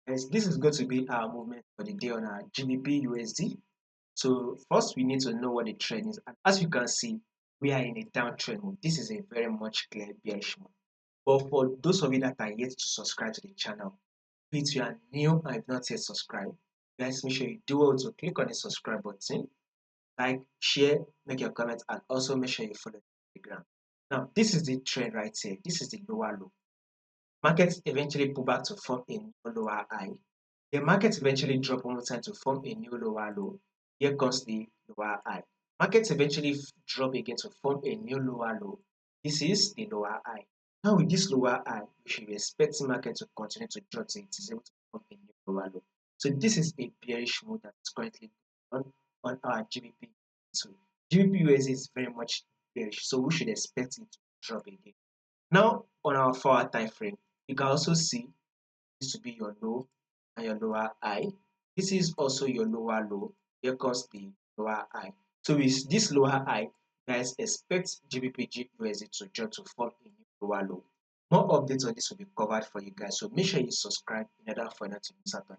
Yes, this is going to be our movement for the day on our GBP USD. So first we need to know what the trend is. And as you can see, we are in a downtrend move. This is a very much clear bearish move. But for those of you that are yet to subscribe to the channel, if you are new and have not yet subscribed, guys, make sure you do also click on the subscribe button, like, share, make your comments, and also make sure you follow the Telegram. Now, this is the trend right here. This is the lower low. Markets eventually pull back to form a new lower high. The markets eventually drop one more time to form a new lower low. Here comes the lower high. Markets eventually drop again to form a new lower low. This is the lower high. Now with this lower high, we should be expecting market to continue to drop till it is able to form a new lower low. So this is a bearish move that is currently on our GBP. So GBP USD is very much bearish, so we should expect it to drop again. Now on our 4-hour time frame, you can also see this to be your low and your lower high. This is also your lower low. Here comes the lower high. So with this lower high, guys, expect GBP USD to drop to form a new lower low. More updates on this will be covered for you guys. So make sure you subscribe in order for not to miss out on